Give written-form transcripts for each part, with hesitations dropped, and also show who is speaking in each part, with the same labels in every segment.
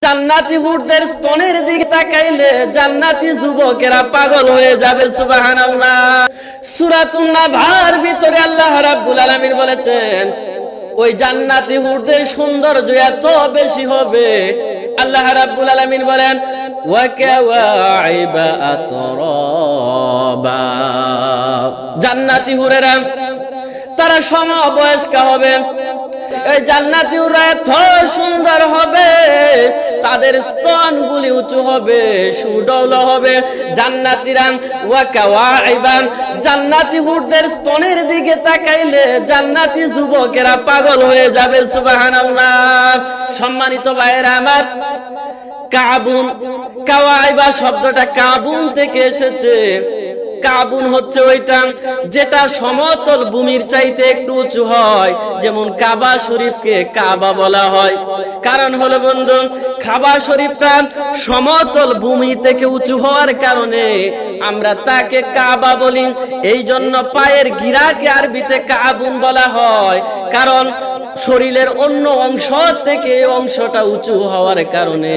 Speaker 1: জান্নাতি হুরদের স্তনের দিকে তাকাইলে জান্নাতি যুবকেরা পাগল হয়ে যাবে। সুবহানাল্লাহ। সূরাতুন নাবার ভিতরে আল্লাহ রাব্বুল আলামিন বলেছেন ওই জান্নাতি হুরদের সৌন্দর্য এত বেশি হবে, আল্লাহ রাব্বুল আলামিন বলেন ওয়া কাওয়াইবা আতরাবা। জান্নাতি হুরেরা তারা সমবয়স্ক হবে। এই জান্নাতি হুররা এত সুন্দর হবে, তাদের স্তনগুলি উঁচু হবে, সুডৌল হবে। জান্নাতীরা ওয়া কাওয়াইবা, জান্নাতি হুরদের স্তনের দিকে তাকাইলে জান্নাতি যুবকেরা পাগল হয়ে যাবে। সুবহানাল্লাহ। সম্মানিত ভাইয়েরা আমার, কাবুন, কাওয়াইবা শব্দটা কাবুন থেকে এসেছে। কাবুন হচ্ছে ওইটা যেটা সমতল ভূমির চাইতে একটু উঁচু হয়, যেমন কাবা শরীফকে কাবা বলা হয়। কারণ হলো বন্ধু, কাবা শরীফটা সমতল ভূমি থেকে উঁচু হওয়ার কারণে আমরা তাকে কাবা বলি। এই জন্য পায়ের গিরাকে আরবিতে কাবুন বলা হয়, কারণ শরীরের অন্য অংশ থেকে এই অংশটা উঁচু হওয়ার কারণে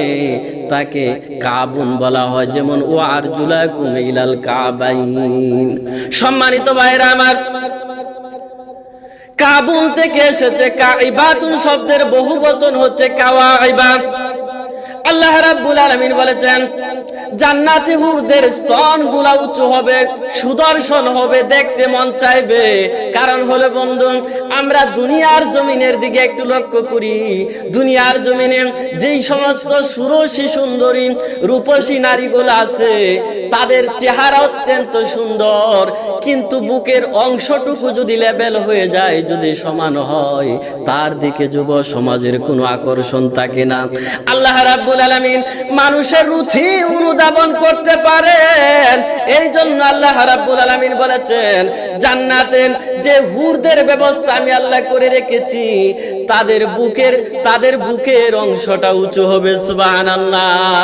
Speaker 1: তাকে কাবুন বলা হয়। যেমন ওয়া আরজুলাকুম ইলাল কাবাইন। সম্মানিত ভাইরা আমার, কাবুন থেকে এসেছে কাইবাতুন শব্দের বহু বচন হচ্ছে কাওয়াইবা। আল্লাহ রাব্বুল আলামিন বলেছেন জান্নাতি হুরদের স্তনগুলা উঁচু হবে, সুদর্শন হবে, দেখতে মন চাইবে। কারণ হলো বন্ধু, আমরা দুনিয়ার জমিনের দিকে একটু লক্ষ্য করি। দুনিয়ার জমিনে যেই সমস্ত সুরসী সুন্দরী রূপসী নারীগুলো আছে, তাদের চেহারা অত্যন্ত সুন্দর, কিন্তু বুকের অংশটুকু যদি লেভেল হয়ে যায়, যদি সমান হয়, তার দিকে যুব সমাজের কোনো আকর্ষণ থাকে না। আল্লাহ রাব্বুল আলামিন মানুষের রুচি অনুধাবন করতে পারেন। এই জন্য আল্লাহ রাব্বুল আলামিন বলেছেন জান্নাতের যে হুরদের ব্যবস্থা আমি আল্লাহ করে রেখেছি, তাদের বুকের অংশটা উঁচু হবে। সুবহানাল্লাহ।